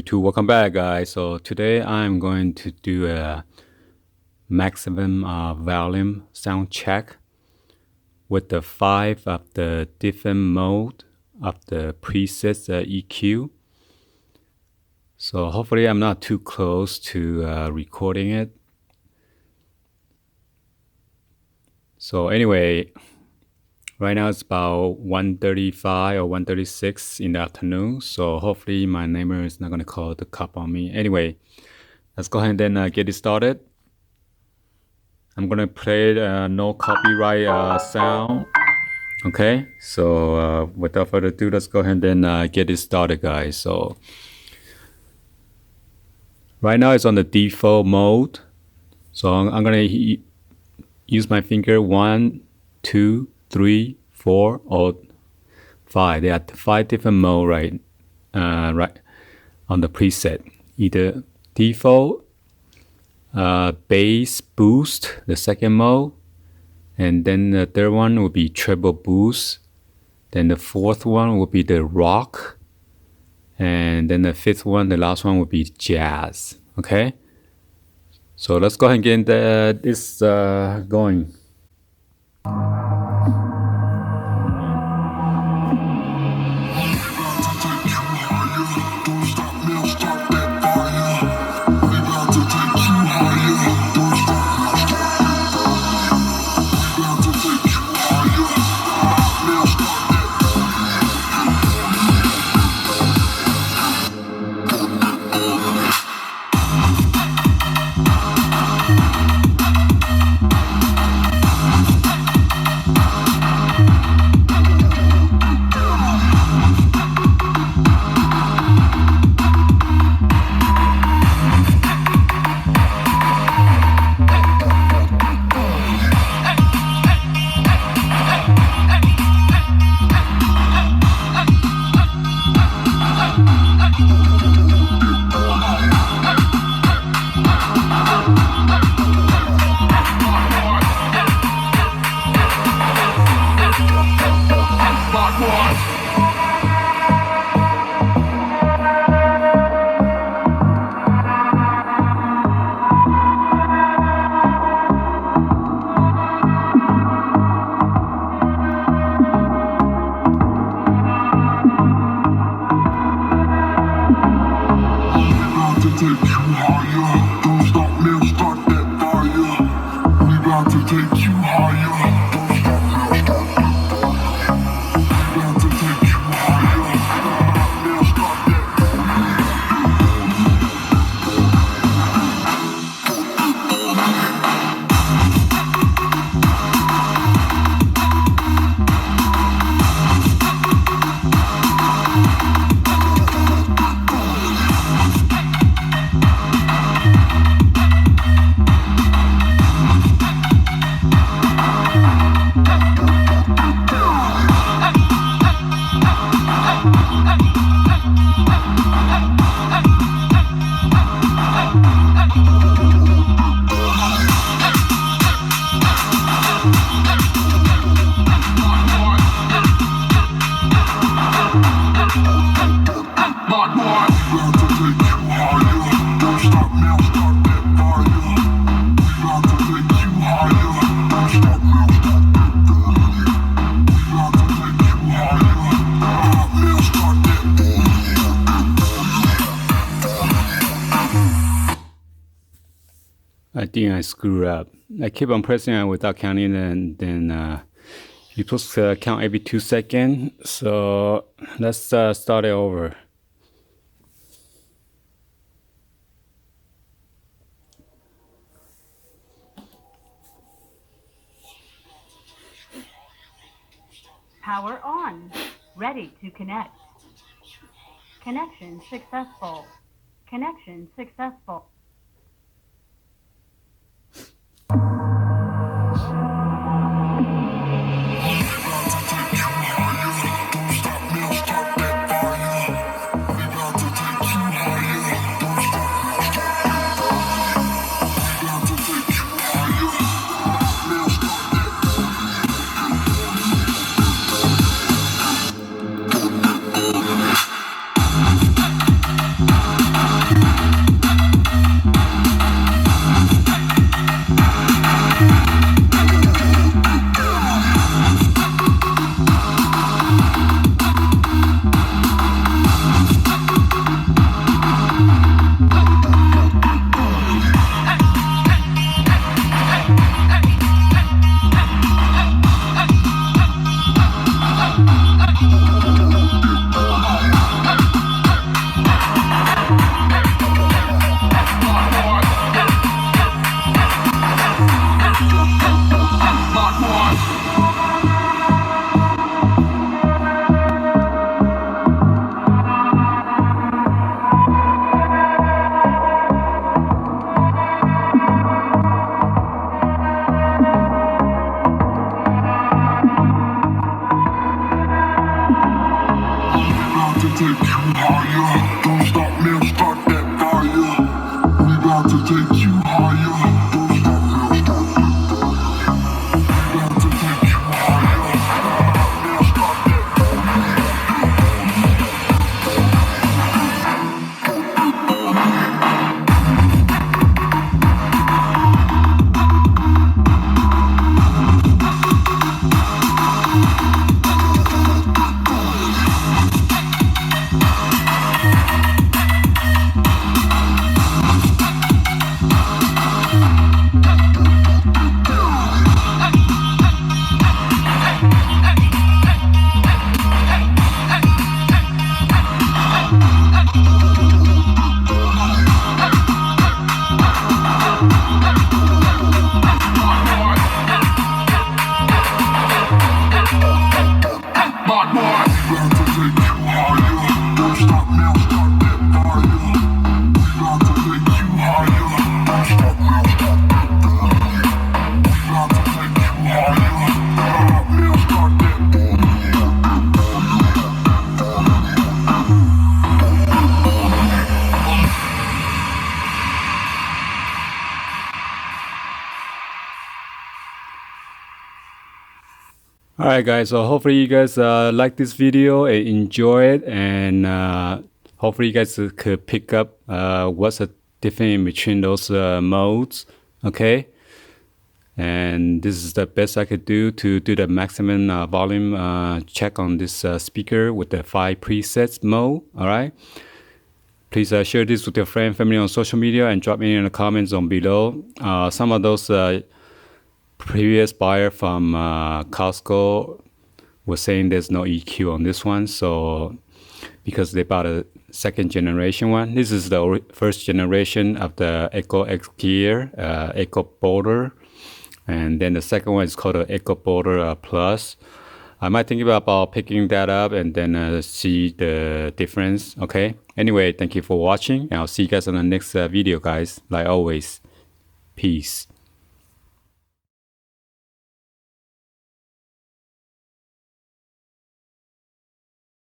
YouTube. Welcome back, guys. So today I'm going to do a maximum volume sound check with the 5 of the different mode of the presets EQ. So hopefully I'm not too close to recording it. So anyway, right now it's about 1:35 or 1:36 in the afternoon. So hopefully my neighbor is not going to call the cop on me. Anyway, let's go ahead and get it started. I'm going to play no copyright sound. Okay, so without further ado, let's go ahead and get it started, guys. So right now it's on the default mode. So I'm going to use my finger 1, 2, 3, 4, or 5. There are 5 different modes right on the preset. Either default, bass boost, the second mode, and then the third one will be treble boost. Then the fourth one will be the rock, and then the fifth one, the last one will be jazz. Okay, so let's go ahead and get this going. I think I screwed up. I keep on pressing it without counting, and then you're supposed to count every 2 seconds. So let's start it over. Power on. Ready to connect. Connection successful. Connection successful. higher. Don't stop, man, start that fire. We about to take you higher. Don't stop, man, start that fire. We about to take you higher. Man, start that Alright guys, so hopefully you guys like this video and enjoy it, and hopefully you guys could pick up what's the difference in between those modes, okay? And this is the best I could do to do the maximum volume check on this speaker with the 5 presets mode, alright? Please share this with your friend, family on social media, and drop me in the comments on below. Some of those previous buyer from Costco was saying there's no EQ on this one, so because they bought a second generation one. This is the first generation of the ECOXGEAR EcoBoulder, and then the second one is called the EcoBoulder Plus. I might think about picking that up and then see the difference. Okay, anyway, thank you for watching, and I'll see you guys on the next video, guys. Like always, peace.